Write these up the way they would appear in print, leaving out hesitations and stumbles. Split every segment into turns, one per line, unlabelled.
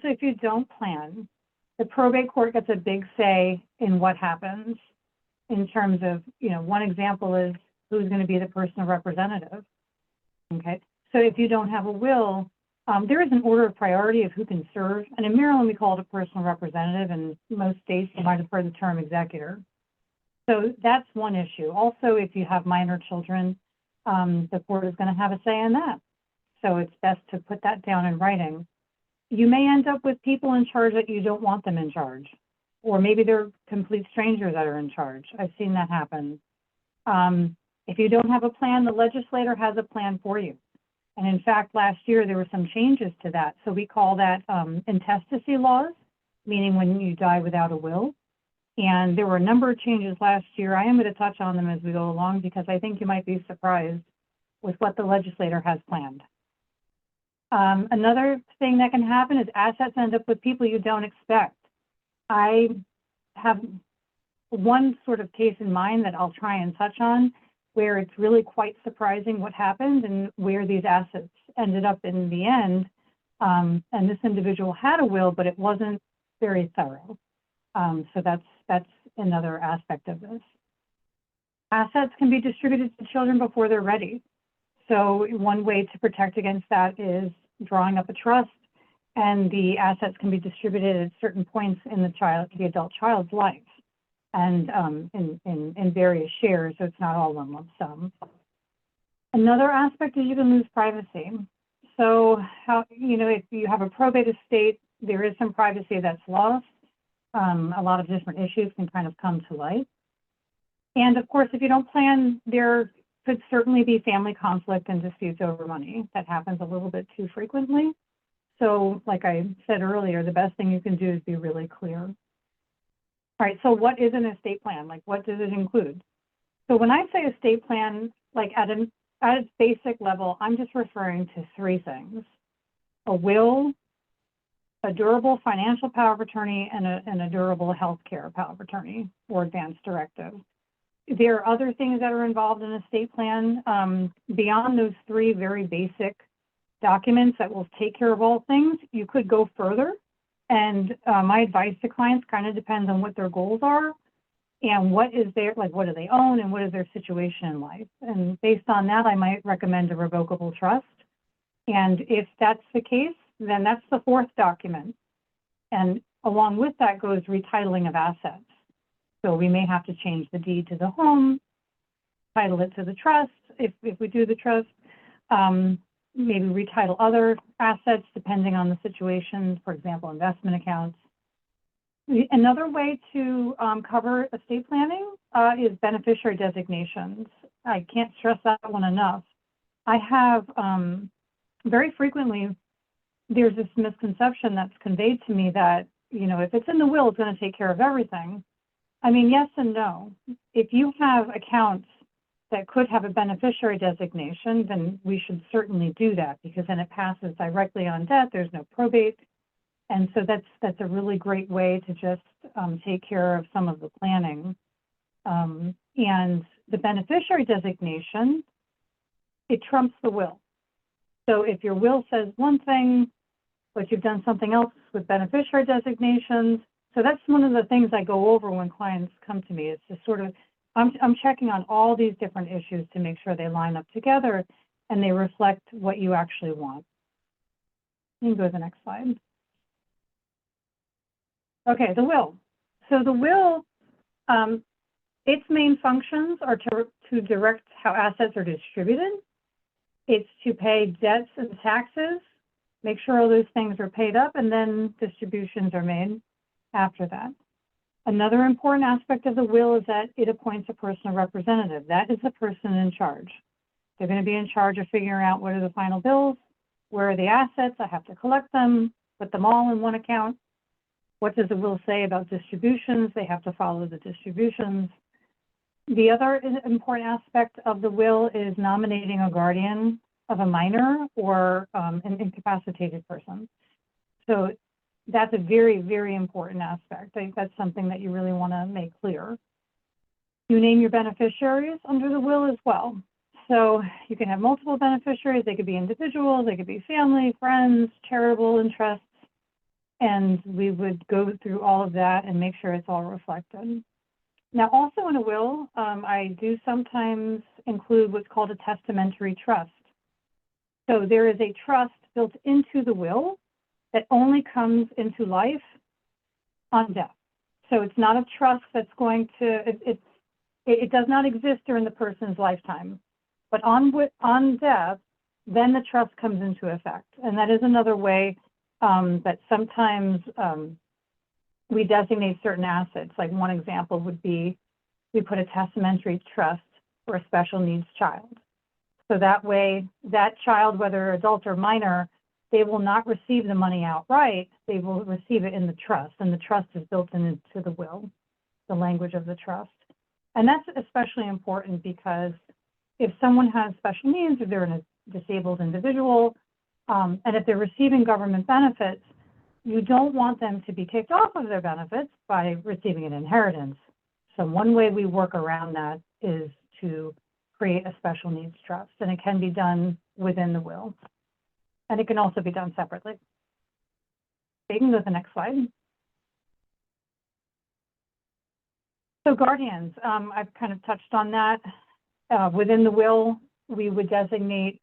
if you don't plan, the probate court gets a big say in what happens in terms of, one example is who's going to be the personal representative. Okay, so if you don't have a will, there is an order of priority of who can serve. And in Maryland, we call it a personal representative. In most states, you might have heard the term executor. So that's one issue. Also, if you have minor children, the court is going to have a say in that. So it's best to put that down in writing. You may end up with people in charge that you don't want them in charge, or maybe they're complete strangers that are in charge. I've seen that happen. If you don't have a plan, the legislator has a plan for you. And in fact, last year, there were some changes to that. So we call that intestacy laws, meaning when you die without a will. And there were a number of changes last year. I am going to touch on them as we go along because I think you might be surprised with what the legislator has planned. Another thing that can happen is assets end up with people you don't expect. I have one sort of case in mind that I'll try and touch on where it's really quite surprising what happened and where these assets ended up in the end. And this individual had a will, but it wasn't very thorough. So that's another aspect of this. Assets can be distributed to children before they're ready. So one way to protect against that is drawing up a trust, and the assets can be distributed at certain points in the adult child's life, and in various shares, so it's not all one lump sum. Another aspect is you can lose privacy. So if you have a probate estate, there is some privacy that's lost. A lot of different issues can kind of come to light. And of course, if you don't plan, there could certainly be family conflict and disputes over money. That happens a little bit too frequently. So like I said earlier, the best thing you can do is be really clear. All right, so what is an estate plan? Like, what does it include? So when I say estate plan, like at its basic level, I'm just referring to three things: a will, a durable financial power of attorney, and a durable healthcare power of attorney or advance directive. There are other things that are involved in an estate plan beyond those three very basic documents that will take care of all things. You could go further, and my advice to clients kind of depends on what their goals are and what is their, like, what do they own and what is their situation in life. And based on that, I might recommend a revocable trust. And if that's the case, then that's the fourth document. And along with that goes retitling of assets. So we may have to change the deed to the home, title it to the trust, if we do the trust, maybe retitle other assets depending on the situation, for example, investment accounts. Another way to cover estate planning is beneficiary designations. I can't stress that one enough. I have very frequently, there's this misconception that's conveyed to me that, if it's in the will, it's going to take care of everything. I mean, yes and no. If you have accounts that could have a beneficiary designation, then we should certainly do that, because then it passes directly on death. There's no probate. And so that's a really great way to just take care of some of the planning. And the beneficiary designation, it trumps the will. So if your will says one thing, but you've done something else with beneficiary designations, so that's one of the things I go over when clients come to me. It's just sort of, I'm checking on all these different issues to make sure they line up together and they reflect what you actually want. You can go to the next slide. Okay, the will. So the will, its main functions are to direct how assets are distributed. It's to pay debts and taxes, make sure all those things are paid up, and then distributions are made after that. Another important aspect of the will is that it appoints a personal representative. That is the person in charge. They're going to be in charge of figuring out what are the final bills, where are the assets, I have to collect them, put them all in one account. What does the will say about distributions? They have to follow the distributions. The other important aspect of the will is nominating a guardian of a minor or an incapacitated person. So that's a very, very important aspect. I think that's something that you really want to make clear. You name your beneficiaries under the will as well. So you can have multiple beneficiaries. They could be individuals, they could be family, friends, charitable interests. And we would go through all of that and make sure it's all reflected. Now, also in a will, I do sometimes include what's called a testamentary trust. So there is a trust built into the will that only comes into life on death. So it's not a trust that's going to, it does not exist during the person's lifetime. But on death, then the trust comes into effect. And that is another way that sometimes we designate certain assets. Like one example would be, we put a testamentary trust for a special needs child. So that way, that child, whether adult or minor, they will not receive the money outright. They will receive it in the trust, and the trust is built into the will, the language of the trust. And that's especially important because if someone has special needs, if they're a disabled individual, and if they're receiving government benefits, you don't want them to be kicked off of their benefits by receiving an inheritance. So one way we work around that is to create a special needs trust, and it can be done within the will. And it can also be done separately. You can go to the next slide. So guardians, I've kind of touched on that. Within the will, we would designate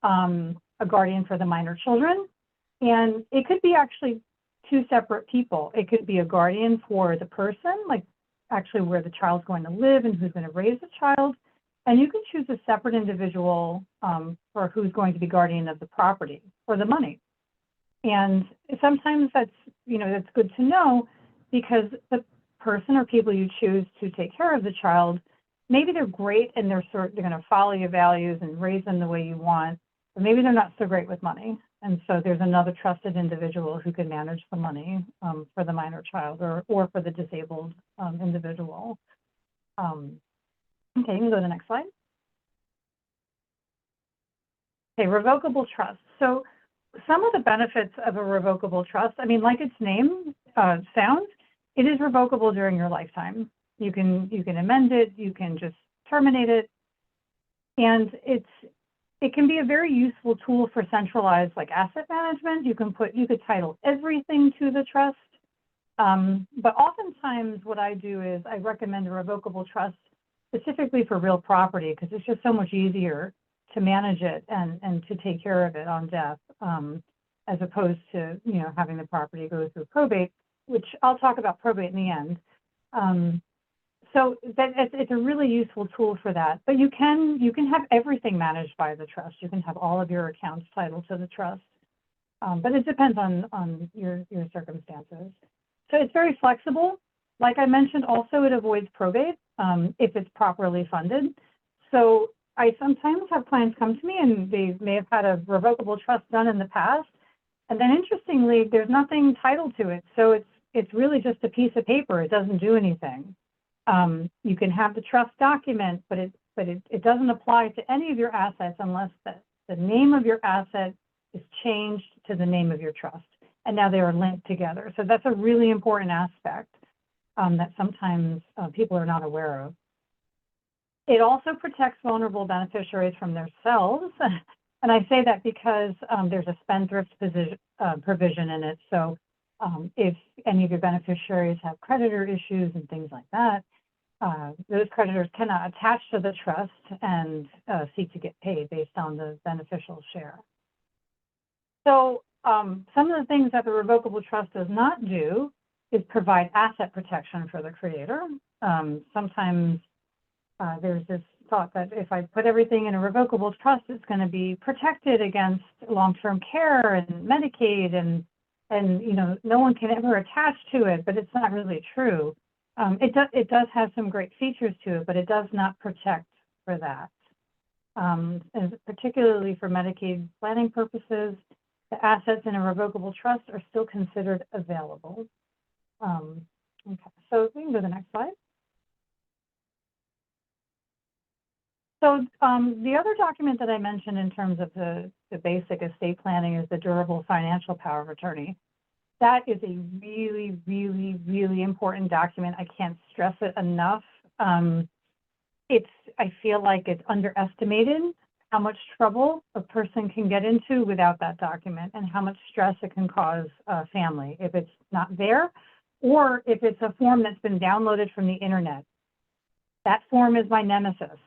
a guardian for the minor children. And it could be actually two separate people. It could be a guardian for the person, like actually where the child's going to live and who's going to raise the child. And you can choose a separate individual for who's going to be guardian of the property or the money. And sometimes that's good to know, because the person or people you choose to take care of the child, maybe they're great and they're going to follow your values and raise them the way you want, but maybe they're not so great with money. And so there's another trusted individual who can manage the money for the minor child or for the disabled individual. Okay, you can go to the next slide. Okay, revocable trust. So some of the benefits of a revocable trust, I mean, like its name sounds, it is revocable during your lifetime. You can amend it, you can just terminate it, and it can be a very useful tool for centralized like asset management. You could title everything to the trust, but oftentimes what I do is I recommend a revocable trust specifically for real property, because it's just so much easier to manage it and to take care of it on death, as opposed to having the property go through probate, which I'll talk about probate in the end. So it's a really useful tool for that. But you can have everything managed by the trust. You can have all of your accounts titled to the trust, but it depends on your circumstances. So it's very flexible. Like I mentioned, also it avoids probate if it's properly funded. So I sometimes have clients come to me and they may have had a revocable trust done in the past, and then interestingly, there's nothing titled to it. So it's really just a piece of paper. It doesn't do anything. You can have the trust document, but it doesn't apply to any of your assets unless the name of your asset is changed to the name of your trust, and now they are linked together. So that's a really important aspect that sometimes people are not aware of. It also protects vulnerable beneficiaries from themselves, and I say that because there's a spendthrift provision in it. So if any of your beneficiaries have creditor issues and things like that, those creditors cannot attach to the trust and seek to get paid based on the beneficial share. So some of the things that the revocable trust does not do is provide asset protection for the creator. Sometimes there's this thought that if I put everything in a revocable trust, it's going to be protected against long-term care and Medicaid, and no one can ever attach to it, but it's not really true. It does have some great features to it, but it does not protect for that. And particularly for Medicaid planning purposes, the assets in a revocable trust are still considered available. Okay, so we can go to the next slide. So the other document that I mentioned in terms of the basic estate planning is the durable financial power of attorney. That is a really, really, really important document. I can't stress it enough. I feel like it's underestimated how much trouble a person can get into without that document and how much stress it can cause a family if it's not there, or if it's a form that's been downloaded from the internet. That form is my nemesis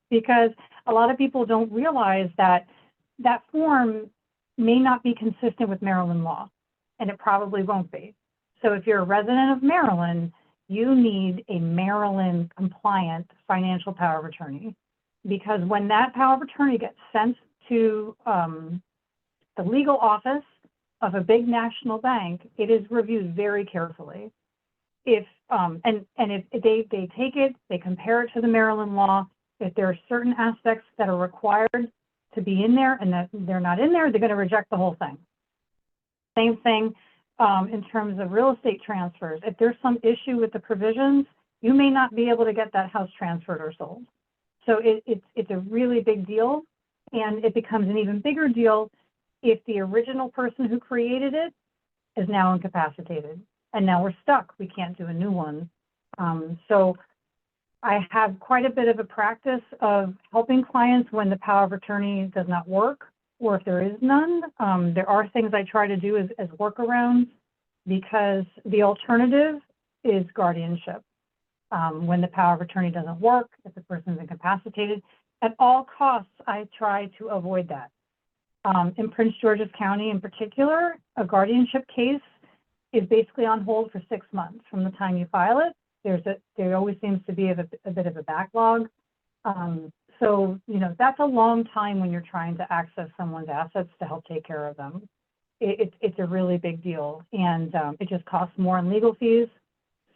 because a lot of people don't realize that that form may not be consistent with Maryland law, and it probably won't be. So if you're a resident of Maryland, you need a Maryland compliant financial power of attorney, because when that power of attorney gets sent to the legal office of a big national bank, it is reviewed very carefully. If if they take it, they compare it to the Maryland law. If there are certain aspects that are required to be in there and that they're not in there, they're going to reject the whole thing. Same thing in terms of real estate transfers. If there's some issue with the provisions, you may not be able to get that house transferred or sold. So it's a really big deal, and it becomes an even bigger deal if the original person who created it is now incapacitated. And now we're stuck. We can't do a new one. So I have quite a bit of a practice of helping clients when the power of attorney does not work, or if there is none. There are things I try to do as workarounds, because the alternative is guardianship. When the power of attorney doesn't work, if the person is incapacitated, at all costs, I try to avoid that. In Prince George's County in particular, a guardianship case is basically on hold for 6 months from the time you file it. There always seems to be a bit of a backlog. So, that's a long time when you're trying to access someone's assets to help take care of them. It's a really big deal, and it just costs more in legal fees.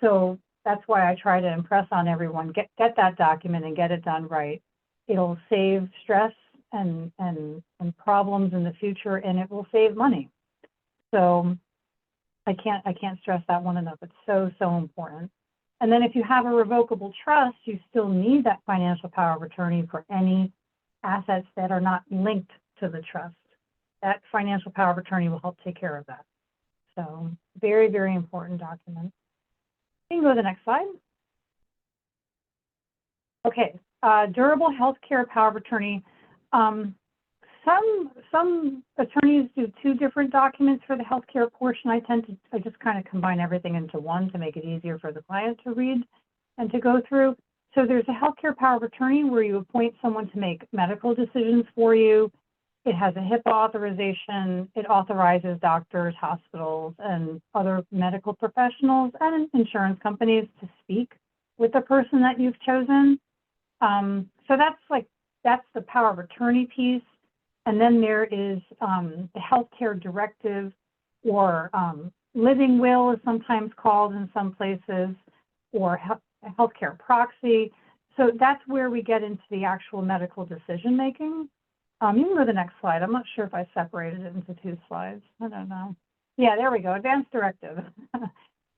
So that's why I try to impress on everyone, get that document and get it done right. It'll save stress and problems in the future, and it will save money. So I can't stress that one enough. It's so important. And then if you have a revocable trust, you still need that financial power of attorney for any assets that are not linked to the trust. That financial power of attorney will help take care of that. So very, very important document. You can go to the next slide. Okay, durable healthcare power of attorney. Some attorneys do 2 different documents for the healthcare portion. I just kind of combine everything into one to make it easier for the client to read and to go through. So there's a healthcare power of attorney where you appoint someone to make medical decisions for you. It has a HIPAA authorization. It authorizes doctors, hospitals, and other medical professionals and insurance companies to speak with the person that you've chosen. So that's the power of attorney piece. And then there is the healthcare directive, or living will is sometimes called in some places, or healthcare proxy. So that's where we get into the actual medical decision making. You can go to the next slide. I'm not sure if I separated it into 2 slides. I don't know. Yeah, there we go, advanced directive.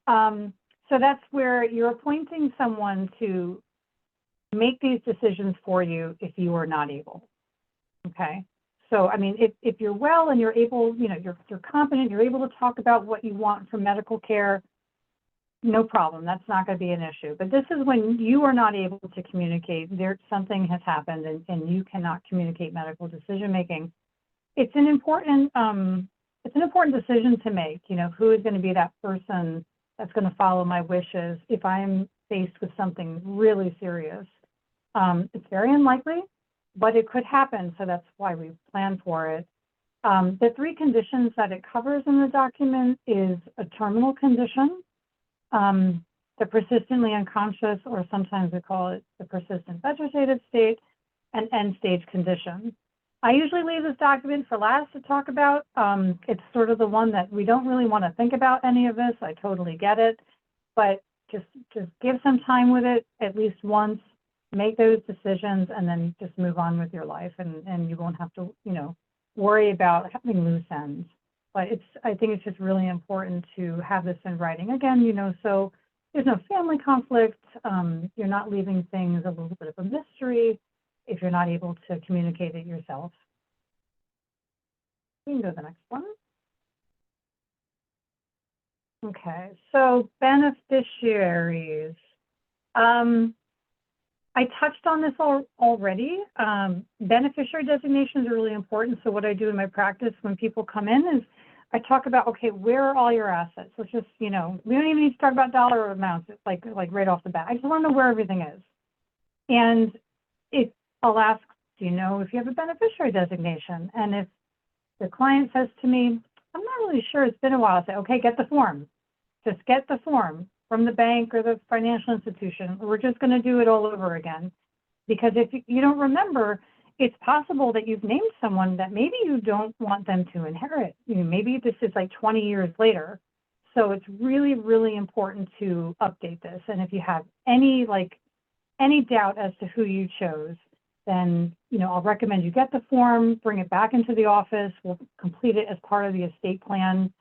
So that's where you're appointing someone to make these decisions for you if you are not able, okay? So, I mean, if you're well and you're able, you're competent, you're able to talk about what you want from medical care, no problem. That's not going to be an issue. But this is when you are not able to communicate. Something has happened and you cannot communicate medical decision making. It's an important decision to make. Who is going to be that person that's going to follow my wishes if I'm faced with something really serious? It's very unlikely, but it could happen, so that's why we plan for it. The 3 conditions that it covers in the document is a terminal condition, the persistently unconscious, or sometimes we call it the persistent vegetative state, and end-stage condition. I usually leave this document for last to talk about. It's sort of the one that we don't really want to think about any of this. I totally get it, but just give some time with it at least once. Make those decisions and then just move on with your life, and you won't have to, worry about having loose ends. But I think it's just really important to have this in writing again, so there's no family conflict. You're not leaving things a little bit of a mystery if you're not able to communicate it yourself. You can go to the next one. Okay, so beneficiaries. I touched on this already. Beneficiary designations are really important. So what I do in my practice when people come in is I talk about, okay, where are all your assets? Let's just, we don't even need to talk about dollar amounts, like right off the bat. I just want to know where everything is. And I'll ask, do you know if you have a beneficiary designation? And if the client says to me, I'm not really sure, it's been a while, I say, okay, get the form. Just get the form from the bank or the financial institution. We're just going to do it all over again. Because if you don't remember, it's possible that you've named someone that maybe you don't want them to inherit. Maybe this is like 20 years later. So it's really, really important to update this. And if you have any doubt as to who you chose, then, I'll recommend you get the form, bring it back into the office. We'll complete it as part of the estate plan.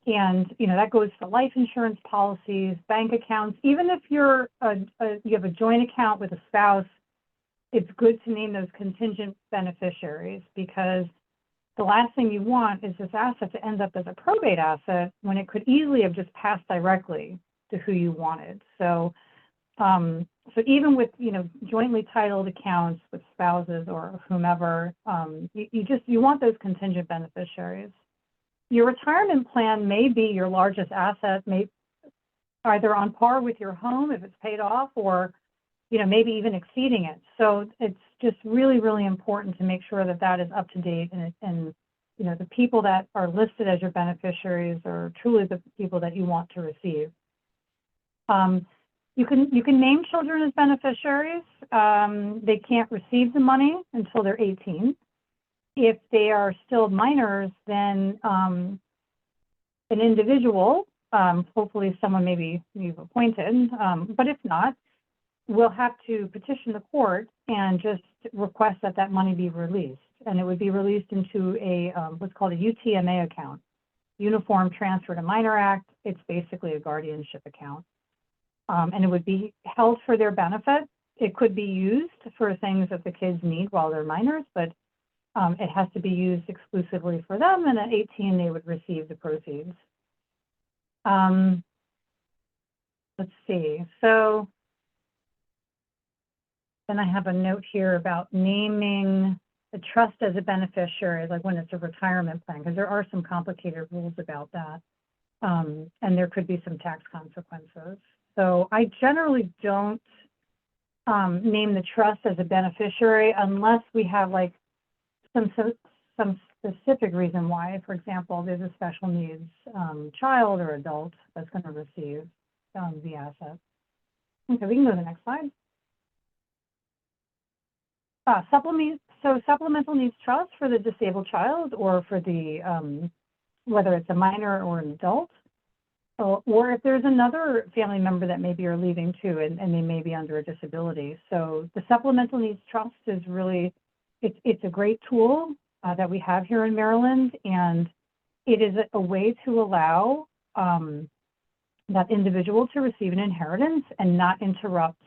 And, that goes for life insurance policies, bank accounts. Even if you have a joint account with a spouse, it's good to name those contingent beneficiaries, because the last thing you want is this asset to end up as a probate asset when it could easily have just passed directly to who you wanted. So even with, jointly titled accounts with spouses or whomever, you want those contingent beneficiaries. Your retirement plan may be your largest asset, either on par with your home if it's paid off, or, maybe even exceeding it. So it's just really, really important to make sure that that is up to date, and the people that are listed as your beneficiaries are truly the people that you want to receive. You can name children as beneficiaries. They can't receive the money until they're 18. If they are still minors, then an individual, hopefully someone maybe you've appointed, but if not, will have to petition the court and just request that money be released. And it would be released into a what's called a UTMA account, Uniform Transfer to Minor Act. It's basically a guardianship account. And it would be held for their benefit. It could be used for things that the kids need while they're minors, but it has to be used exclusively for them, and at 18, they would receive the proceeds. Let's see. So then I have a note here about naming the trust as a beneficiary, like when it's a retirement plan, because there are some complicated rules about that, and there could be some tax consequences. So I generally don't name the trust as a beneficiary unless we have some specific reason why. For example, there's a special needs child or adult that's going to receive the asset. Okay, we can go to the next slide. Supplemental needs trust for the disabled child, or for the whether it's a minor or an adult, or if there's another family member that maybe you're leaving too, and they may be under a disability. So the supplemental needs trust is really, it's a great tool that we have here in Maryland, and it is a way to allow that individual to receive an inheritance and not interrupt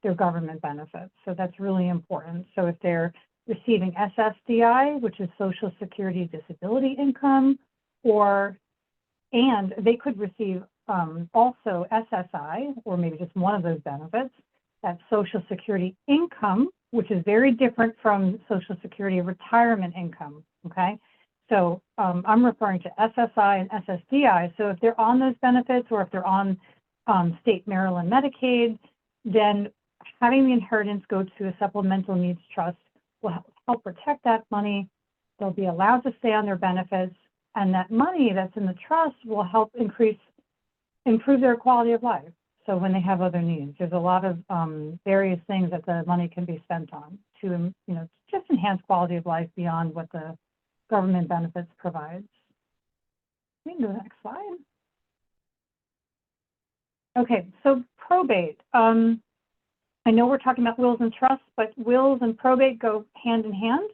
their government benefits. So that's really important. So if they're receiving SSDI, which is Social Security Disability Income, and they could receive also SSI, or maybe just one of those benefits, that's Social Security Income, which is very different from Social Security retirement income, okay? So I'm referring to SSI and SSDI. So if they're on those benefits, or if they're on state Maryland Medicaid, then having the inheritance go to a supplemental needs trust will help protect that money. They'll be allowed to stay on their benefits, and that money that's in the trust will help improve their quality of life. So when they have other needs, there's a lot of various things that the money can be spent on to, just enhance quality of life beyond what the government benefits provides. We can go to the next slide. Okay, so probate. I know we're talking about wills and trusts, but wills and probate go hand in hand,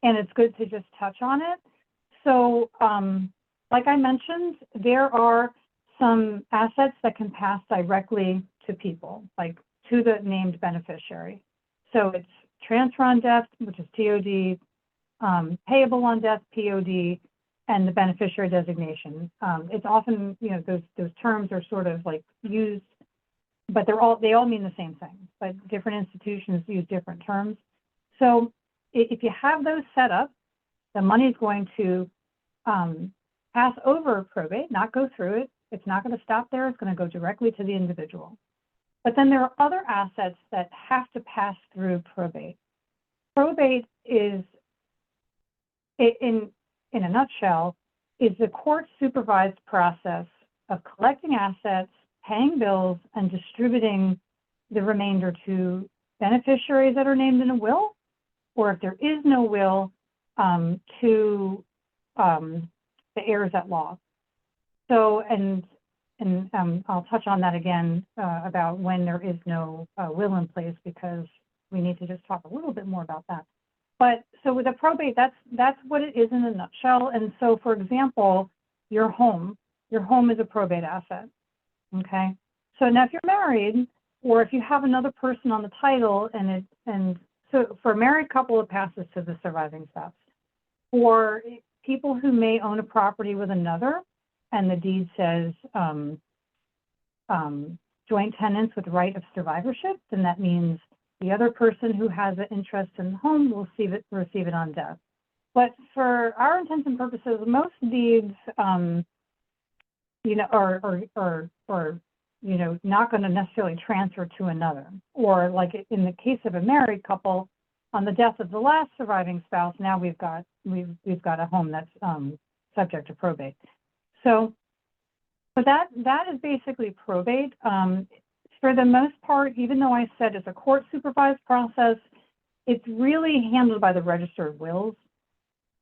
and it's good to just touch on it. So like I mentioned, there are some assets that can pass directly to people, like to the named beneficiary. So it's transfer on death, which is TOD, payable on death, POD, and the beneficiary designation. It's often, those terms are sort of like used, but they all mean the same thing. but different institutions use different terms. So if you have those set up, the money is going to pass over probate, not go through it. It's not going to stop there. It's going to go directly to the individual. But then there are other assets that have to pass through probate. Probate is, in a nutshell, is the court-supervised process of collecting assets, paying bills, and distributing the remainder to beneficiaries that are named in a will, or if there is no will, to the heirs at law. So, and I'll touch on that again about when there is no will in place, because we need to just talk a little bit more about that. But so with a probate, that's what it is in a nutshell. And so, for example, your home is a probate asset. Okay. So now, if you're married, or if you have another person on the title, and so for a married couple, it passes to the surviving spouse. For people who may own a property with another, and the deed says joint tenants with right of survivorship, then that means the other person who has an interest in the home will receive it on death. But for our intents and purposes, most deeds, are not going to necessarily transfer to another. Or like in the case of a married couple, on the death of the last surviving spouse, now we've got a home that's subject to probate. So that is basically probate. For the most part, even though I said it's a court-supervised process, it's really handled by the Register of Wills.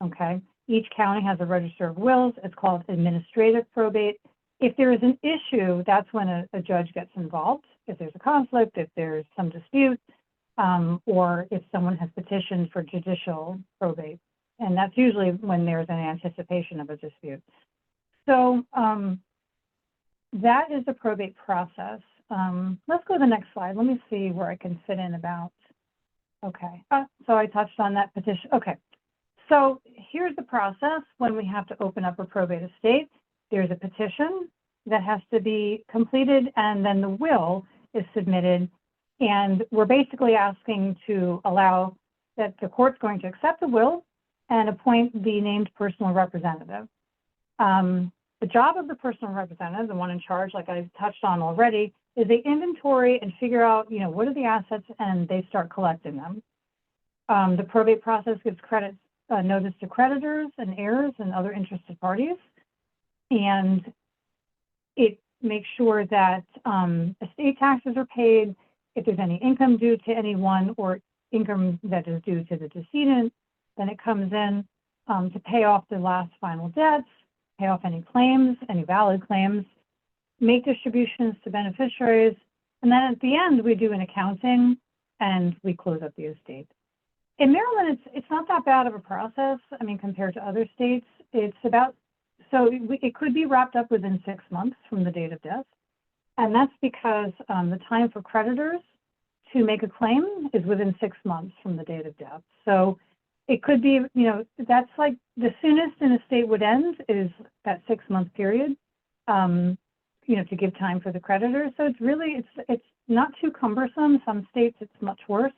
Okay, each county has a Register of Wills. It's called administrative probate. If there is an issue, that's when a judge gets involved. If there's a conflict, if there's some dispute, or if someone has petitioned for judicial probate. And that's usually when there's an anticipation of a dispute. So that is the probate process. Let's go to the next slide. Let me see where I can fit in about, okay. So I touched on that petition. Okay. So here's the process when we have to open up a probate estate. There's a petition that has to be completed, and then the will is submitted. And we're basically asking to allow that the court's going to accept the will and appoint the named personal representative. The job of the personal representative, the one in charge, like I touched on already, is they inventory and figure out, what are the assets, and they start collecting them. The probate process gives notice to creditors and heirs and other interested parties, and it makes sure that estate taxes are paid. If there's any income due to anyone or income that is due to the decedent, then it comes in to pay off the last final debts, pay off any claims, any valid claims, make distributions to beneficiaries, and then at the end we do an accounting and we close up the estate. In Maryland, it's not that bad of a process. I mean, compared to other states, it's about, so it could be wrapped up within 6 months from the date of death. And that's because the time for creditors to make a claim is within 6 months from the date of death. So it could be, that's like the soonest an estate would end is that 6 month period, to give time for the creditors. So it's really, it's not too cumbersome. Some states it's much worse.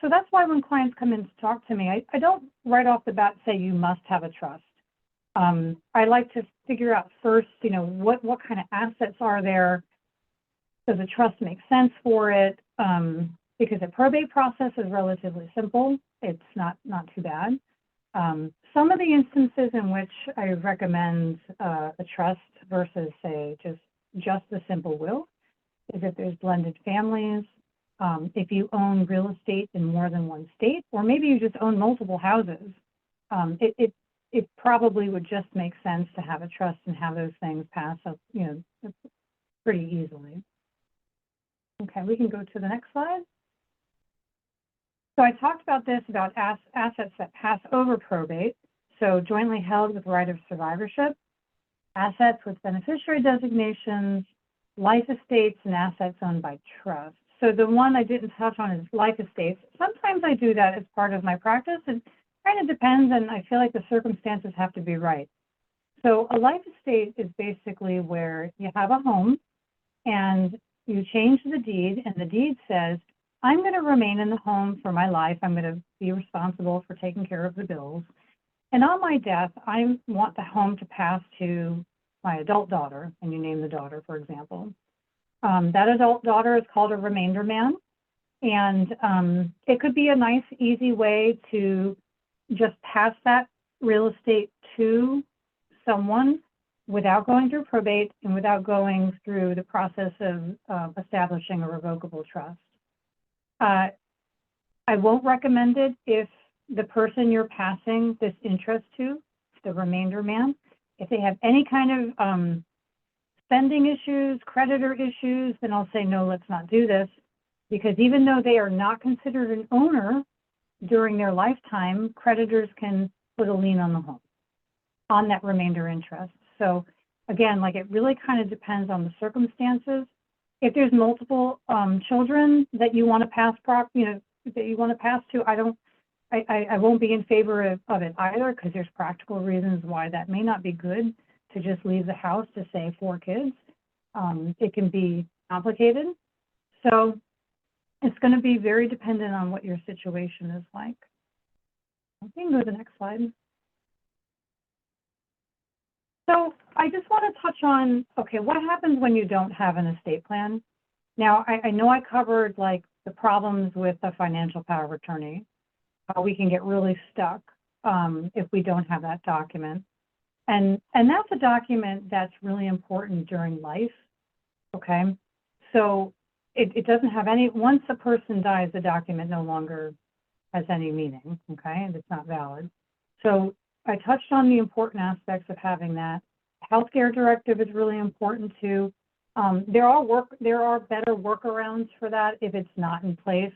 So that's why when clients come in to talk to me, I don't right off the bat say you must have a trust. I like to figure out first, what kind of assets are there? Does a trust make sense for it? Because the probate process is relatively simple. It's not too bad. Some of the instances in which I recommend a trust versus, say, just a simple will is if there's blended families, if you own real estate in more than one state, or maybe you just own multiple houses. It probably would just make sense to have a trust and have those things pass up, pretty easily. Okay, we can go to the next slide. So I talked about this, about assets that pass over probate. So jointly held with right of survivorship, assets with beneficiary designations, life estates, and assets owned by trust. So the one I didn't touch on is life estates. Sometimes I do that as part of my practice. It kind of depends, and I feel like the circumstances have to be right. So a life estate is basically where you have a home and you change the deed, and the deed says I'm going to remain in the home for my life. I'm going to be responsible for taking care of the bills. And on my death, I want the home to pass to my adult daughter, and you name the daughter, for example. That adult daughter is called a remainder man. And it could be a nice, easy way to just pass that real estate to someone without going through probate and without going through the process of establishing a revocable trust. I won't recommend it if the person you're passing this interest to, the remainder man, if they have any kind of spending issues, creditor issues, then I'll say, no, let's not do this. Because even though they are not considered an owner during their lifetime, creditors can put a lien on the home, on that remainder interest. So again, like it really kind of depends on the circumstances. If there's multiple children that you want to pass that you want to pass to, I won't be in favor of it either, because there's practical reasons why that may not be good to just leave the house to say 4 kids. It can be complicated. So it's going to be very dependent on what your situation is like. We can go to the next slide. So I just want to touch on, okay, what happens when you don't have an estate plan? Now, I know I covered like the problems with the financial power of attorney, how we can get really stuck if we don't have that document. And that's a document that's really important during life, okay? So it doesn't have any, once a person dies, the document no longer has any meaning, okay? And it's not valid. So I touched on the important aspects of having that. Healthcare directive is really important too. There are better workarounds for that if it's not in place.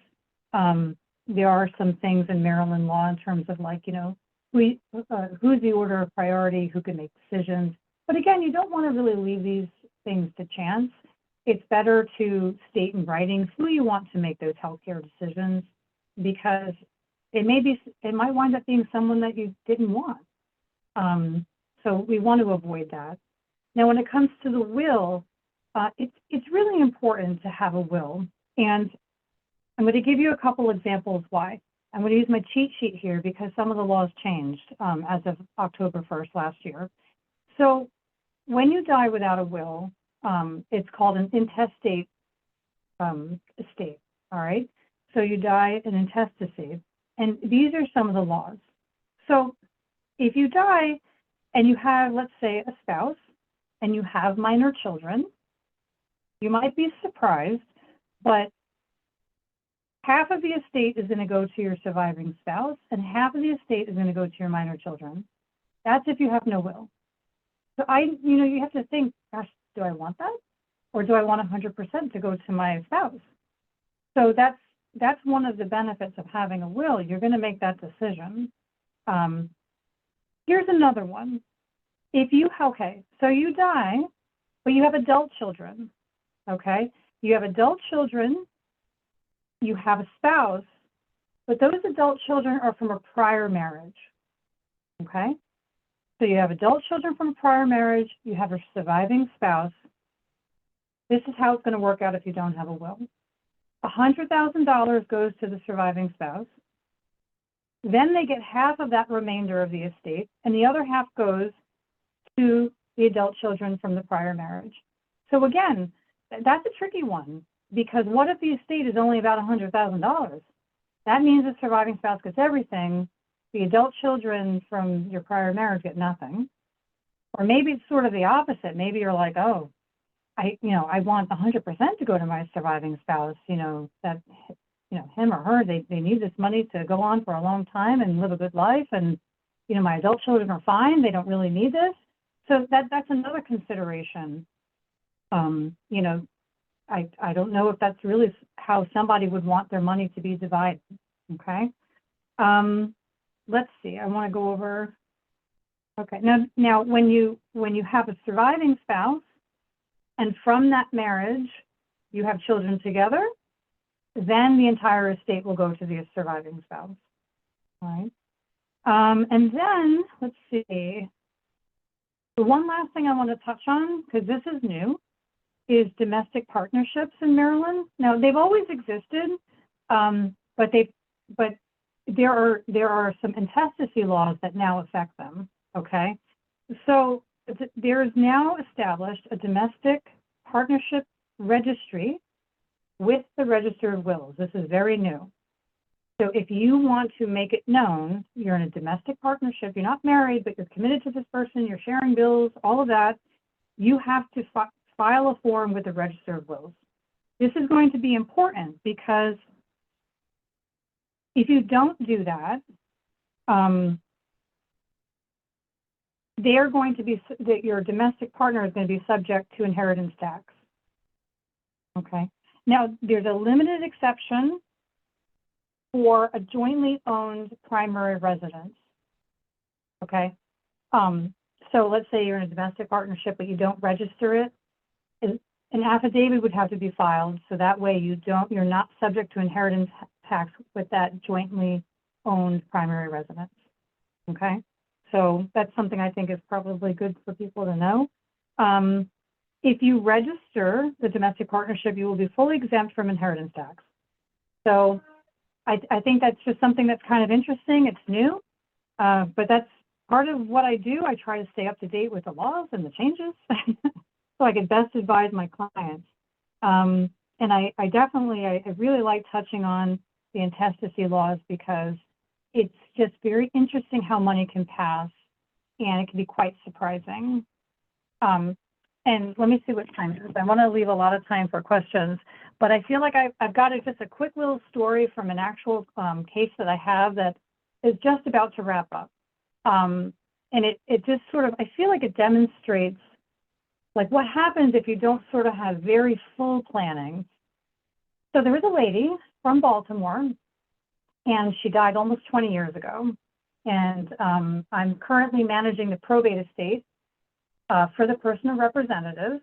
There are some things in Maryland law in terms of like, you know, who's the order of priority, who can make decisions. But again, you don't want to really leave these things to chance. It's better to state in writing who you want to make those healthcare decisions, because it might wind up being someone that you didn't want. So we want to avoid that. Now, when it comes to the will, it's really important to have a will. And I'm going to give you a couple examples why. I'm going to use my cheat sheet here because some of the laws changed as of October 1st last year. So when you die without a will, it's called an intestate estate, all right? So you die in intestacy. And these are some of the laws. So if you die and you have, let's say, a spouse and you have minor children, you might be surprised, but half of the estate is going to go to your surviving spouse and half of the estate is going to go to your minor children. That's if you have no will. So you have to think, gosh, do I want that? Or do I want 100% to go to my spouse? So that's one of the benefits of having a will. You're going to make that decision. Here's another one. So you die, but you have adult children, okay? You have adult children, you have a spouse, but those adult children are from a prior marriage, okay? So you have adult children from a prior marriage, you have a surviving spouse. This is how it's going to work out if you don't have a will. $100,000 goes to the surviving spouse. Then they get half of that remainder of the estate, and the other half goes to the adult children from the prior marriage. So again, that's a tricky one, because what if the estate is only about $100,000? That means the surviving spouse gets everything. The adult children from your prior marriage get nothing. Or maybe it's sort of the opposite. Maybe you're like, oh, I want 100% to go to my surviving spouse, that, him or her, they need this money to go on for a long time and live a good life. And, my adult children are fine. They don't really need this. So that's another consideration. I don't know if that's really how somebody would want their money to be divided. Okay. Let's see. I want to go over. Okay. Now, when you have a surviving spouse, and from that marriage you have children together, then the entire estate will go to the surviving spouse. All right. And then let's see. The one last thing I want to touch on, because this is new, is domestic partnerships in Maryland. Now, they've always existed, But there are some intestacy laws that now affect them. Okay, so there is now established a domestic partnership registry with the Register of Wills. This is very new. So if you want to make it known, you're in a domestic partnership, you're not married, but you're committed to this person, you're sharing bills, all of that, you have to file a form with the Register of Wills. This is going to be important because if you don't do that, they're going to be, that your domestic partner is going to be subject to inheritance tax. Okay. Now, there's a limited exception for a jointly owned primary residence. Okay. So let's say you're in a domestic partnership, but you don't register it. An affidavit would have to be filed, so that way you're not subject to inheritance tax with that jointly owned primary residence. Okay. So that's something I think is probably good for people to know. If you register the domestic partnership, you will be fully exempt from inheritance tax. So I think that's just something that's kind of interesting. It's new, but that's part of what I do. I try to stay up to date with the laws and the changes so I can best advise my clients. And I really like touching on the intestacy laws because it's just very interesting how money can pass, and it can be quite surprising. And let me see what time it is. I want to leave a lot of time for questions, but I feel like I've got just a quick little story from an actual case that I have that is just about to wrap up. And it just sort of, I feel like it demonstrates like what happens if you don't sort of have very full planning. So there was a lady from Baltimore, and she died almost 20 years ago. And I'm currently managing the probate estate for the personal representative.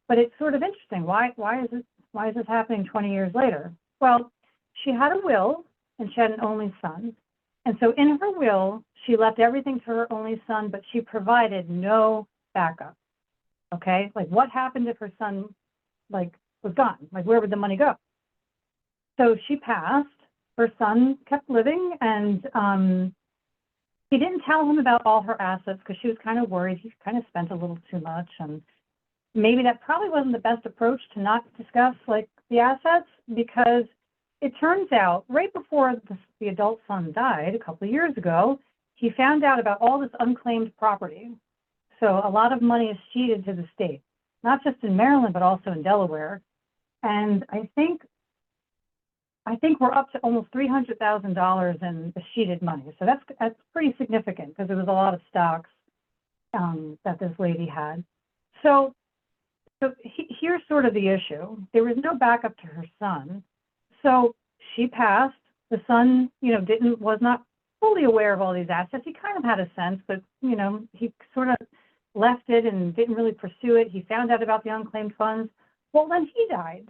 But it's sort of interesting. Why is this happening 20 years later? Well, she had a will and she had an only son. And so in her will, she left everything to her only son, but she provided no backup. Okay, like what happened if her son was gone? Like where would the money go? So she passed. Her son kept living, and he didn't tell him about all her assets because she was kind of worried. He kind of spent a little too much, and maybe that probably wasn't the best approach to not discuss like the assets, because it turns out right before the adult son died a couple of years ago, he found out about all this unclaimed property. So a lot of money is ceded to the state, not just in Maryland, but also in Delaware. And I think we're up to almost $300,000 in escheated money. So that's pretty significant because there was a lot of stocks that this lady had. So here's sort of the issue. There was no backup to her son. So she passed. The son, was not fully aware of all these assets. He kind of had a sense, but, he sort of left it and didn't really pursue it. He found out about the unclaimed funds. Well, then he died.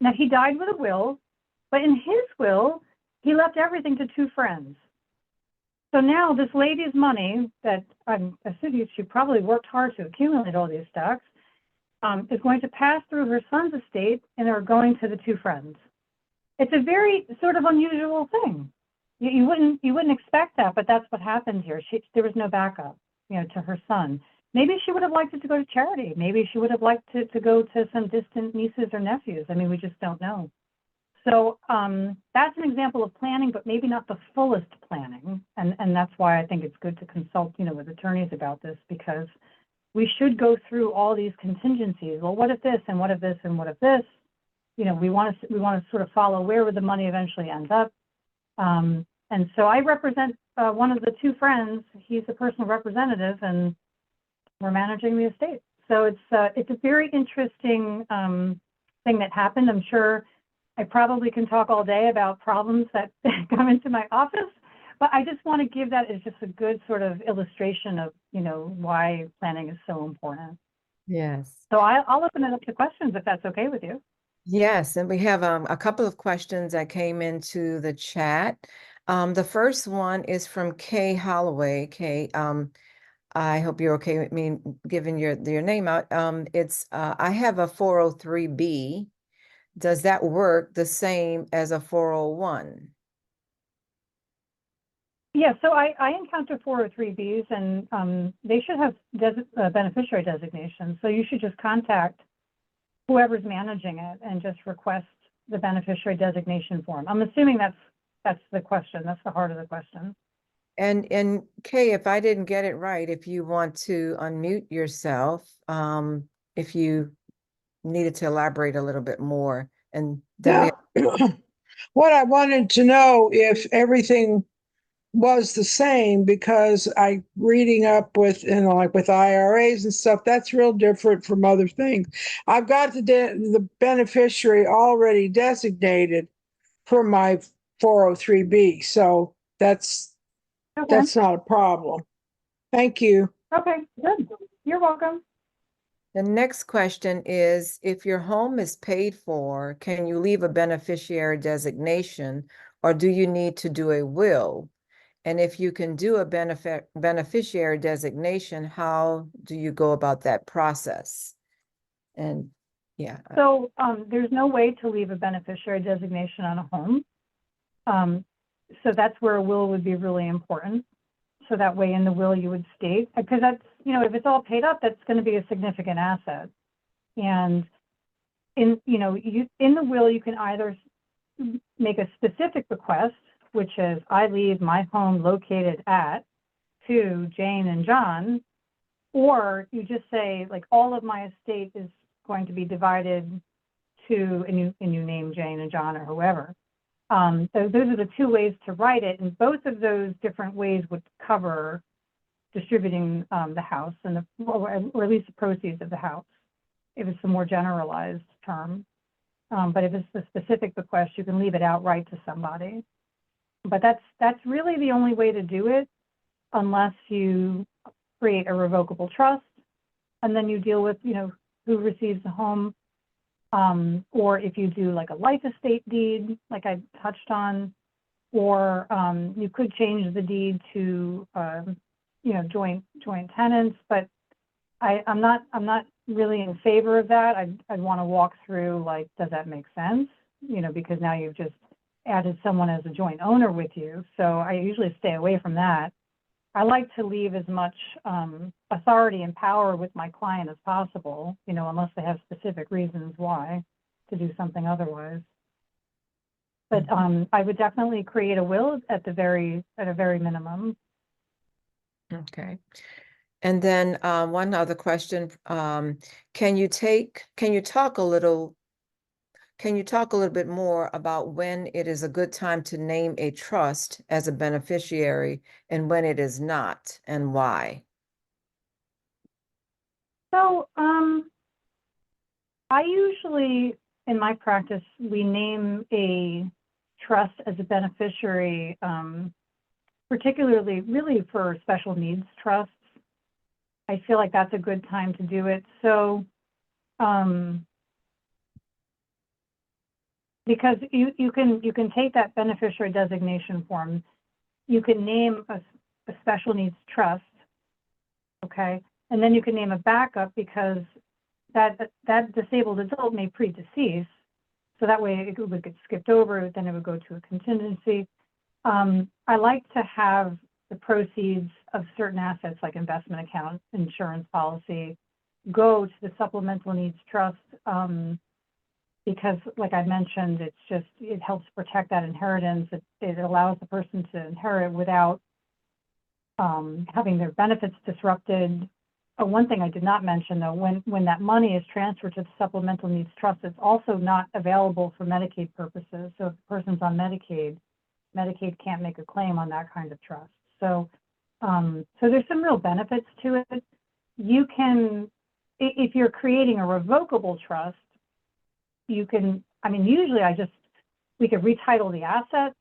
Now, he died with a will, but in his will, he left everything to two friends. So now this lady's money that I'm assuming she probably worked hard to accumulate all these stocks is going to pass through her son's estate, and they're going to the two friends. It's a very sort of unusual thing. You wouldn't expect that, but that's what happened here. There was no backup, to her son. Maybe she would have liked it to go to charity. Maybe she would have liked to go to some distant nieces or nephews. I mean, we just don't know. So that's an example of planning, but maybe not the fullest planning. And that's why I think it's good to consult, with attorneys about this, because we should go through all these contingencies. Well, what if this, and what if this, and what if this? We want to sort of follow where would the money eventually end up. And so I represent one of the two friends. He's a personal representative, and we're managing the estate. So it's a very interesting thing that happened. I'm sure I probably can talk all day about problems that come into my office, but I just want to give that as just a good sort of illustration of, why planning is so important.
Yes.
So I'll open it up to questions if that's okay with you.
Yes, and we have a couple of questions that came into the chat. The first one is from Kay Holloway. Kay, I hope you're okay with me giving your name out. It's I have a 403B does that work the same as a 401?
Yeah, so I encounter 403Bs, and they should have beneficiary designation. So you should just contact whoever's managing it and just request the beneficiary designation form. I'm assuming that's the question. That's the heart of the question.
And Kay, if I didn't get it right, if you want to unmute yourself, if you needed to elaborate a little bit more, and then
Yeah. What I wanted to know if everything was the same, because I reading up with, like with IRAs and stuff, that's real different from other things. I've got the beneficiary already designated for my 403B, so that's
Okay.
not a problem. Thank you.
Okay, good. You're welcome.
the next question is, if your home is paid for, can you leave a beneficiary designation, or do you need to do a will? And if you can do a beneficiary designation, how do you go about that process? And yeah.
So there's no way to leave a beneficiary designation on a home. So that's where a will would be really important. So that way in the will you would state, because that's, if it's all paid up, that's going to be a significant asset. And in the will, you can either make a specific request, which is, I leave my home located at to Jane and John, or you just say, like, all of my estate is going to be divided to, and you name Jane and John or whoever. So those are the two ways to write it, and both of those different ways would cover distributing the house and or at least the proceeds of the house, if it's a more generalized term. But if it's a specific bequest, you can leave it outright to somebody. But that's really the only way to do it, unless you create a revocable trust, and then you deal with who receives the home. Or if you do like a life estate deed, like I touched on, or you could change the deed to joint tenants. But I'm not really in favor of that. I'd want to walk through, like, does that make sense? Because now you've just added someone as a joint owner with you. So I usually stay away from that. I like to leave as much authority and power with my client as possible, unless they have specific reasons why to do something otherwise. But I would definitely create a will at a very minimum.
Okay. And then one other question, can you talk a little bit more about when it is a good time to name a trust as a beneficiary and when it is not, and why?
So I usually, in my practice, we name a trust as a beneficiary, particularly really for special needs trusts. I feel like that's a good time to do it. So because you can take that beneficiary designation form, you can name a special needs trust, okay, and then you can name a backup, because that disabled adult may predecease, so that way it would get skipped over, then it would go to a contingency. I like to have the proceeds of certain assets, like investment account, insurance policy, go to the supplemental needs trust, because, like I mentioned, it helps protect that inheritance. It allows the person to inherit without having their benefits disrupted. One thing I did not mention, though, when that money is transferred to the supplemental needs trust, it's also not available for Medicaid purposes. So if the person's on Medicaid can't make a claim on that kind of trust. So there's some real benefits to it. You can, if you're creating a revocable trust, you can, usually we could retitle the asset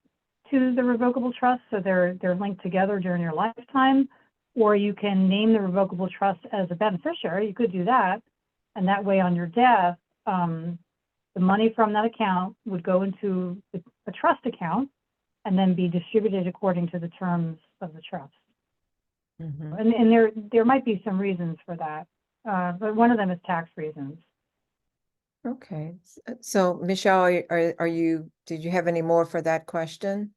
to the revocable trust, so they're linked together during your lifetime, or you can name the revocable trust as a beneficiary. You could do that, and that way on your death, the money from that account would go into a trust account and then be distributed according to the terms of the trust.
Mm-hmm.
And there might be some reasons for that, but one of them is tax reasons.
Okay, so Michelle, did you have any more for that question?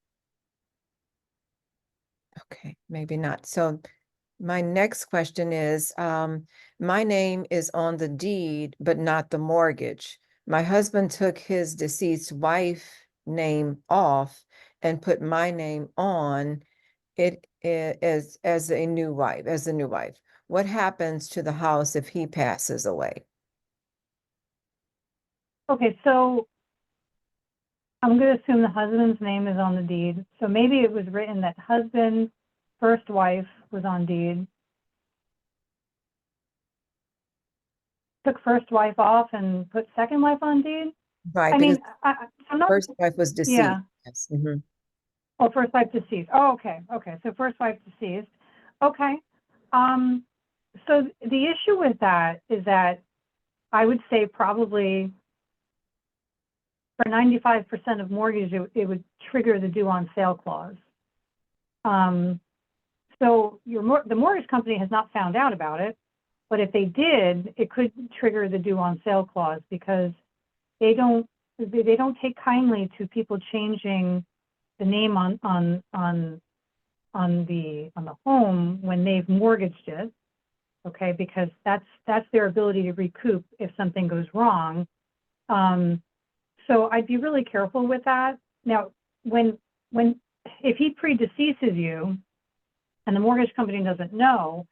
Okay, maybe not. So my next question is, my name is on the deed, but not the mortgage. My husband took his deceased wife name off and put my name on it as a new wife, as the new wife. What happens to the house if he passes away?
Okay, so I'm gonna assume the husband's name is on the deed. So maybe it was written that husband, first wife was on deed. Took first wife off and put second wife on deed?
Right,
I
because
mean, I'm not,
first wife was deceased.
yeah.
Yes. Mhm.
Oh, first wife deceased. Oh, okay, okay, so first wife deceased. Okay. So the issue with that is that I would say probably for 95% of mortgage, it would trigger the due on sale clause. So the mortgage company has not found out about it, but if they did, it could trigger the due on sale clause because they don't take kindly to people changing the name on the home when they've mortgaged it. Okay, because that's their ability to recoup if something goes wrong. So I'd be really careful with that. Now, if he predeceases you and the mortgage company doesn't know,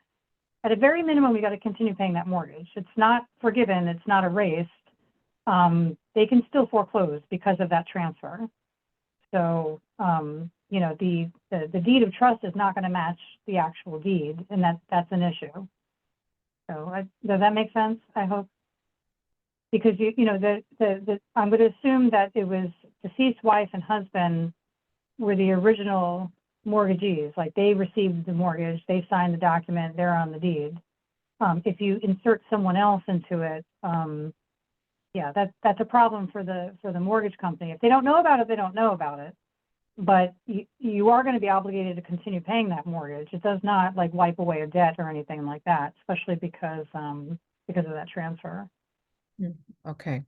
at a very minimum, we got to continue paying that mortgage. It's not forgiven, it's not erased. They can still foreclose because of that transfer. So, you know, the deed of trust is not going to match the actual deed, and that's an issue. So does that make sense? I hope. Because you know, I'm going to assume that it was deceased wife and husband were the original mortgagees. Like they received the mortgage, they signed the document, they're on the deed. If you insert someone else into it, yeah, that's a problem for the mortgage company. If they don't know about it, they don't know about it. But you are going to be obligated to continue paying that mortgage. It does not like wipe away a debt or anything like that, especially because of that transfer.
Okay.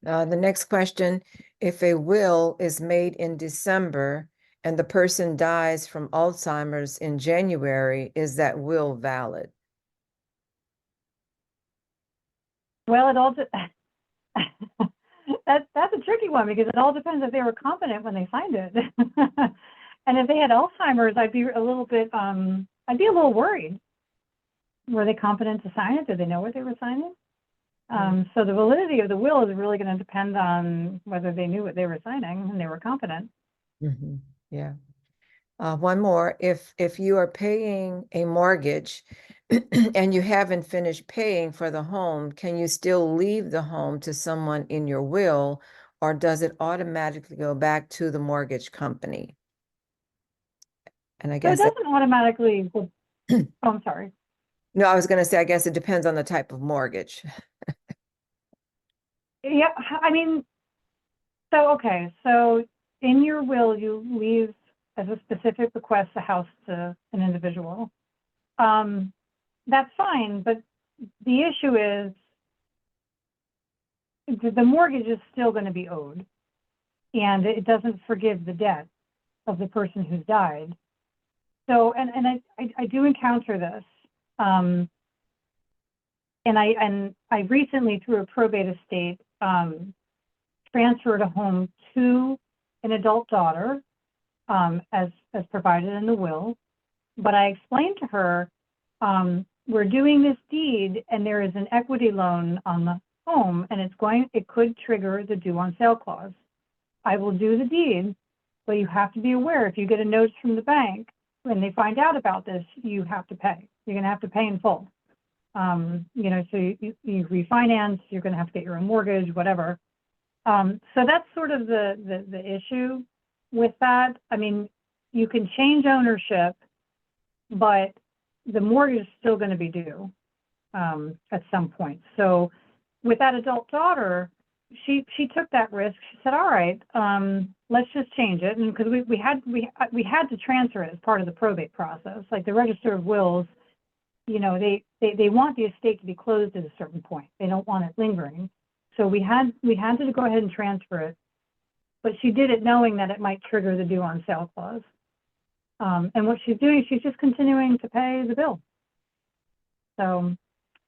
The next question, if a will is made in December and the person dies from Alzheimer's in January, is that will valid?
Well, it all that's a tricky one because it all depends if they were competent when they signed it. And if they had Alzheimer's, I'd be a little worried. Were they competent to sign it? Did they know what they were signing? So the validity of the will is really going to depend on whether they knew what they were signing and they were competent.
Mm-hmm. Yeah. One more, if you are paying a mortgage and you haven't finished paying for the home, can you still leave the home to someone in your will, or does it automatically go back to the mortgage company? And I
So it
guess
doesn't automatically, oh, I'm sorry.
no, I was going to say, I guess it depends on the type of mortgage.
Yeah, I mean, okay, so in your will, you leave as a specific request a house to an individual. That's fine, but the issue is the mortgage is still going to be owed, and it doesn't forgive the debt of the person who's died. So, and I do encounter this, and I recently, through a probate estate, transferred a home to an adult daughter, as provided in the will. But I explained to her, we're doing this deed, and there is an equity loan on the home, and it could trigger the due on sale clause. I will do the deed, but you have to be aware if you get a notice from the bank when they find out about this, you have to pay. You're going to have to pay in full. You know, so you refinance, you're going to have to get your own mortgage, whatever. So that's sort of the issue with that. I mean, you can change ownership, but the mortgage is still going to be due at some point. So with that adult daughter, she took that risk. She said, all right, let's just change it. And because we had to transfer it as part of the probate process. Like the Register of Wills, you know, they want the estate to be closed at a certain point. They don't want it lingering. So we had to go ahead and transfer it, but she did it knowing that it might trigger the due on sale clause. And what she's doing, she's just continuing to pay the bill. So,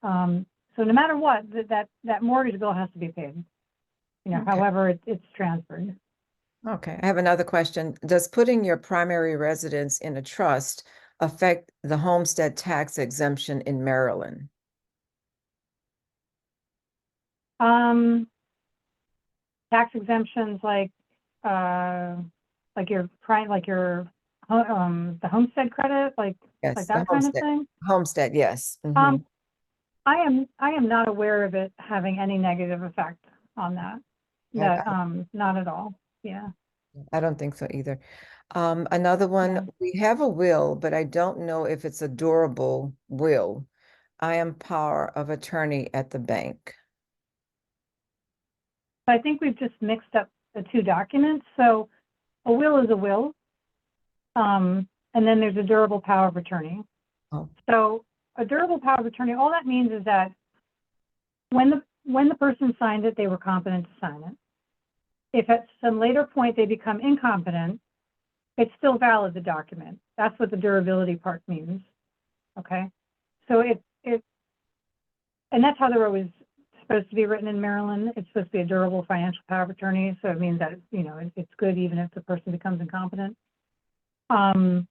so no matter what, that mortgage bill has to be paid. You know,
Okay.
however it's transferred.
Okay, I have another question. Does putting your primary residence in a trust affect the homestead tax exemption in Maryland?
Tax exemptions like your the homestead credit, like
Yes, the
that kind of thing.
Homestead, yes. Mhm.
I am not aware of it having any negative effect on that. Not at all. Yeah.
I don't think so either. Another one,
Yeah.
we have a will, but I don't know if it's a durable will. I am power of attorney at the bank.
I think we've just mixed up the two documents. So a will is a will. And then there's a durable power of attorney.
Oh.
So a durable power of attorney, all that means is that when the person signed it, they were competent to sign it. If at some later point they become incompetent, it's still valid, the document. That's what the durability part means. Okay. So and that's how they're always supposed to be written in Maryland. It's supposed to be a durable financial power of attorney. So it means that, you know, it's good even if the person becomes incompetent. So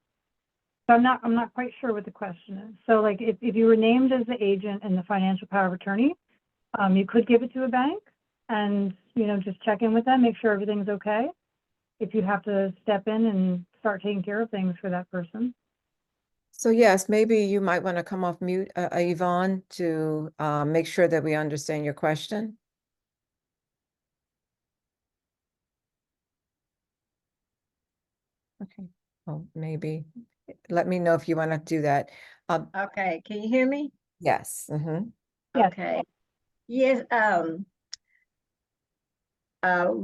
I'm not quite sure what the question is. So like if you were named as the agent in the financial power of attorney, you could give it to a bank and, you know, just check in with them, make sure everything's okay. If you have to step in and start taking care of things for that person.
So yes, maybe you might want to come off mute, Yvonne, to make sure that we understand your question. Okay. Oh, maybe. Let me know if you want to do that.
Okay, can you hear me?
Yes. Mm-hmm.
Yes.
Okay. Yes, I'm the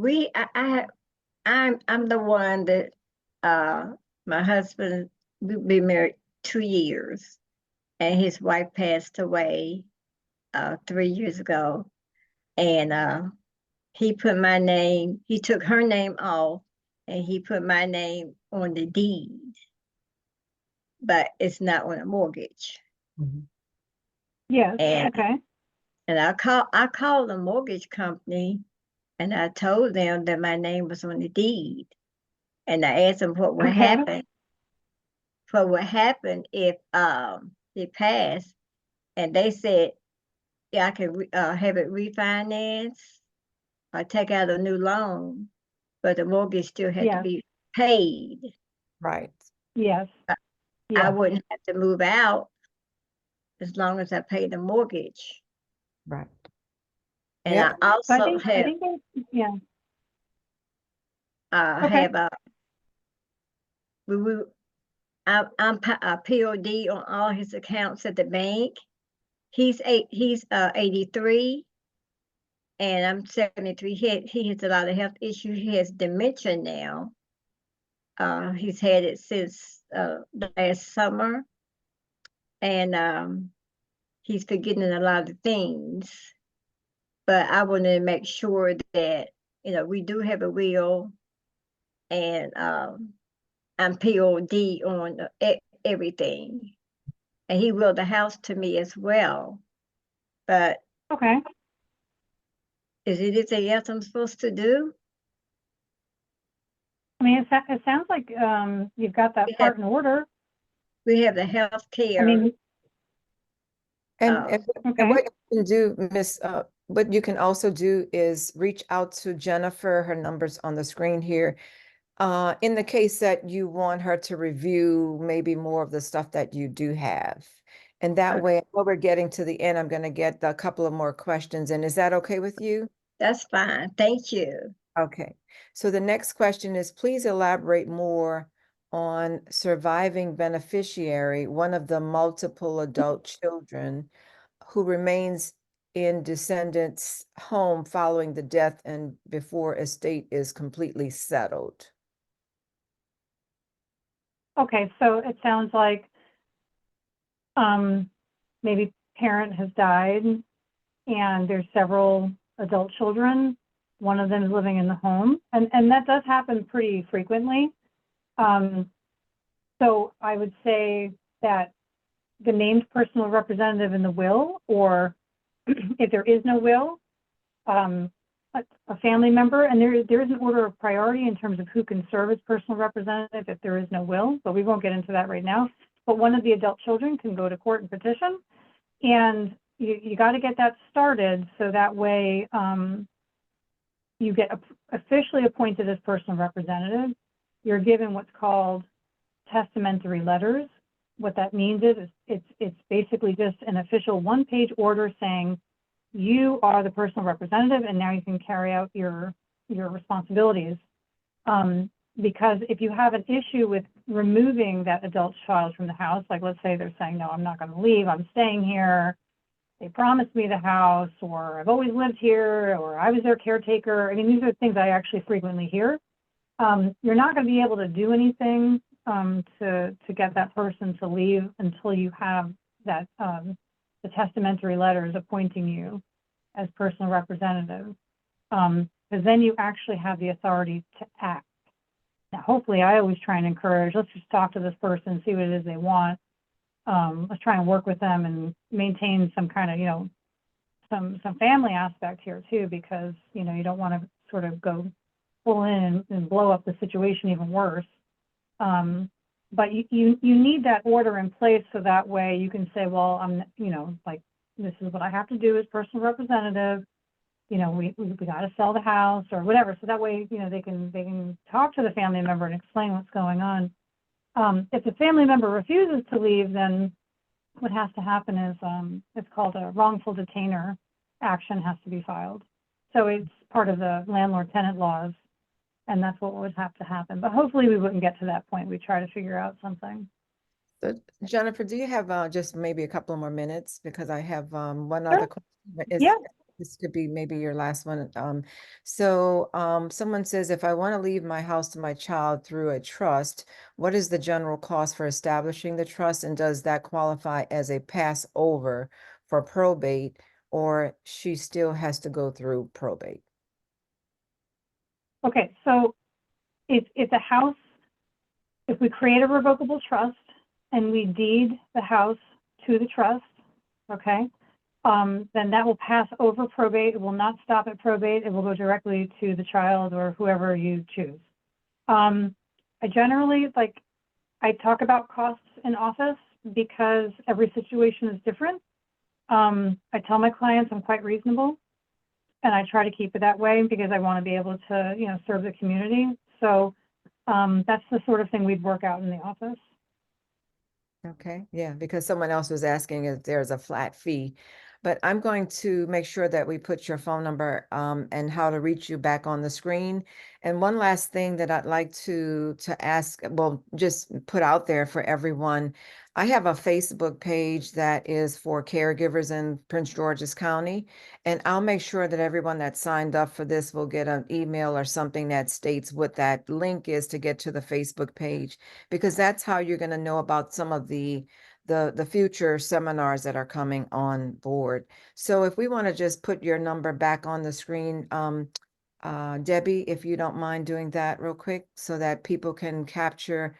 one that, my husband, we've been married 2 years, and his wife passed away, 3 years ago. And, he took her name off, and he put my name on the deed, but it's not on a mortgage.
Mm-hmm.
Yes.
And
Okay.
And I called the mortgage company and I told them that my name was on the deed. And I asked them what would
Okay.
happen. What would happen if it passed. And they said, yeah, I could have it refinanced or take out a new loan, but the mortgage still had to
Yes.
be paid.
Right.
Yes.
I
Yes.
wouldn't have to move out as long as I paid the mortgage.
Right.
And
Yep.
I
So I
also
think yeah. Okay.
have we I'm a POD on all his accounts at the bank. He's 83 and I'm 73. He has a lot of health issues. He has dementia now. He's had it since last summer, and he's forgetting a lot of things. But I want to make sure that, you know, we do have a will, and I'm POD on everything. And he willed the house to me as well. But
Okay.
is there anything else I'm supposed to do?
I mean, it sounds like you've got that part in order.
We have the health
I
care.
mean,
And,
Okay.
and what you can do, Miss, what you can also do is reach out to Jennifer. Her number's on the screen here. In the case that you want her to review maybe more of the stuff that you do have. And that way, while we're getting to the end, I'm going to get a couple of more questions. And is that okay with you?
That's fine. Thank you.
Okay. So the next question is, please elaborate more on surviving beneficiary, one of the multiple adult children who remains in descendants' home following the death and before estate is completely settled.
okay, so it sounds like maybe parent has died and there's several adult children. One of them is living in the home, and that does happen pretty frequently. So I would say that the named personal representative in the will, or if there is no will, a family member, and there is an order of priority in terms of who can serve as personal representative if there is no will, but we won't get into that right now. But one of the adult children can go to court and petition, and you got to get that started so that way you get officially appointed as personal representative. You're given what's called testamentary letters. What that means is it's basically just an official one-page order saying you are the personal representative and now you can carry out your responsibilities. Because if you have an issue with removing that adult child from the house, like let's say they're saying, no, I'm not going to leave, I'm staying here, they promised me the house, or I've always lived here, or I was their caretaker. I mean, these are things I actually frequently hear. You're not going to be able to do anything to get that person to leave until you have that the testamentary letters appointing you as personal representative, because then you actually have the authority to act. Now, hopefully, I always try and encourage, let's just talk to this person, see what it is they want. Let's try and work with them and maintain some kind of, you know, some family aspect here too, because, you know, you don't want to sort of go full in and blow up the situation even worse. But you need that order in place so that way you can say, well, I'm, you know, like, this is what I have to do as personal representative. You know, we got to sell the house or whatever. So that way, you know, they can talk to the family member and explain what's going on. If the family member refuses to leave, then what has to happen is it's called a wrongful detainer action has to be filed. So it's part of the landlord-tenant laws, and that's what would have to happen. But hopefully we wouldn't get to that point. We try to figure out something.
So Jennifer, do you have just maybe a couple more minutes? Because I have one
Sure.
other question. But
Yeah.
This could be maybe your last one. Someone says, if I want to leave my house to my child through a trust, what is the general cost for establishing the trust? And does that qualify as a pass over for probate, or she still has to go through probate?
Okay, so if the house, if we create a revocable trust and we deed the house to the trust, okay, then that will pass over probate. It will not stop at probate. It will go directly to the child or whoever you choose. I generally, I talk about costs in office because every situation is different. I tell my clients I'm quite reasonable, and I try to keep it that way because I want to be able to, you know, serve the community. So that's the sort of thing we'd work out in the office.
Okay, yeah, because someone else was asking if there's a flat fee. But I'm going to make sure that we put your phone number and how to reach you back on the screen. And one last thing that I'd like to ask, well, just put out there for everyone. I have a Facebook page that is for caregivers in Prince George's County, and I'll make sure that everyone that signed up for this will get an email or something that states what that link is to get to the Facebook page, because that's how you're going to know about some of the future seminars that are coming on board. So if we want to just put your number back on the screen, Debbie, if you don't mind doing that real quick so that people can capture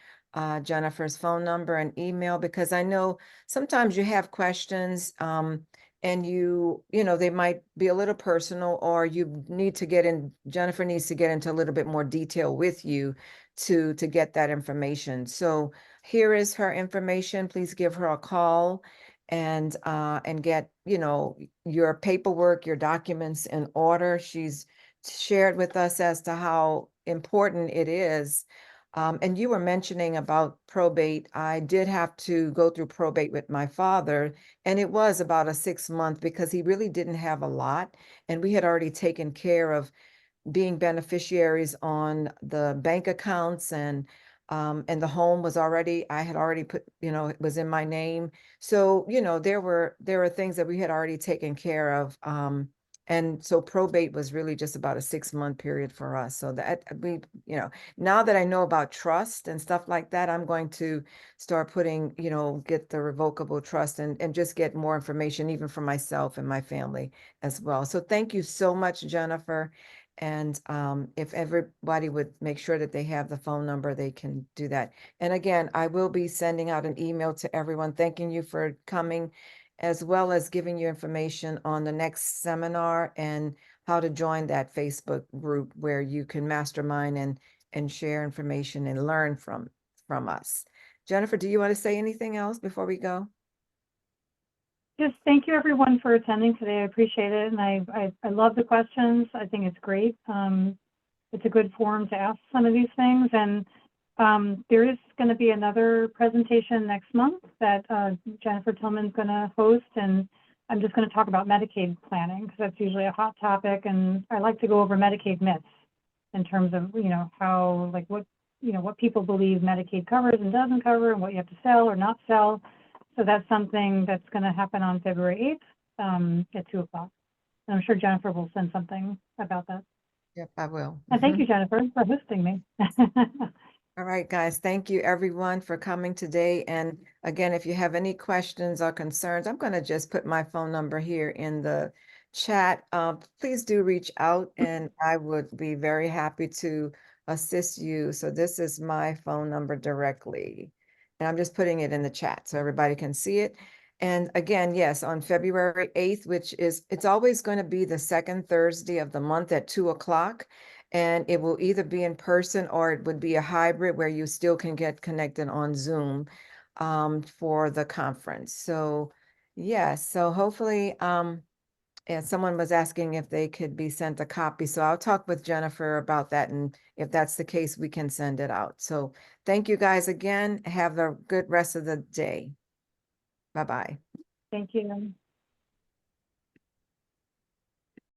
Jennifer's phone number and email, because I know sometimes you have questions and you know, they might be a little personal, or you need to get in, Jennifer needs to get into a little bit more detail with you to get that information. So here is her information. Please give her a call and get, you know, your paperwork, your documents in order. She's shared with us as to how important it is. And you were mentioning about probate. I did have to go through probate with my father, and it was about a 6 month because he really didn't have a lot. And we had already taken care of being beneficiaries on the bank accounts, and the home was already, I had already put, you know, it was in my name. So, you know, there were things that we had already taken care of. And so probate was really just about a 6-month period for us. So that we, you know, now that I know about trust and stuff like that, I'm going to start putting, you know, get the revocable trust and just get more information even for myself and my family as well. So thank you so much, Jennifer. And if everybody would make sure that they have the phone number, they can do that. And again, I will be sending out an email to everyone, thanking you for coming, as well as giving you information on the next seminar and how to join that Facebook group where you can mastermind and share information and learn from us. Jennifer, do you want to say anything else before we go?
Just thank you everyone for attending today. I appreciate it. And I love the questions. I think it's great. It's a good forum to ask some of these things. And there is going to be another presentation next month that Jennifer Tillman's going to host. And I'm just going to talk about Medicaid planning because that's usually a hot topic. And I like to go over Medicaid myths in terms of, you know, how, like what, you know, what people believe Medicaid covers and doesn't cover and what you have to sell or not sell. So that's something that's going to happen on February 8th at 2 o'clock. And I'm sure Jennifer will send something about that.
Yep, I will.
And thank you, Jennifer, for hosting me.
All right, guys, thank you everyone for coming today. And again, if you have any questions or concerns, I'm going to just put my phone number here in the chat. Please do reach out and I would be very happy to assist you. So this is my phone number directly. And I'm just putting it in the chat so everybody can see it. And again, yes, on February 8th, which is, it's always going to be the second Thursday of the month at 2 o'clock. And it will either be in person or it would be a hybrid where you still can get connected on Zoom for the conference. So yes, so hopefully, and someone was asking if they could be sent a copy. So I'll talk with Jennifer about that. And if that's the case, we can send it out. So thank you guys again. Have a good rest of the day. Bye-bye.
Thank you.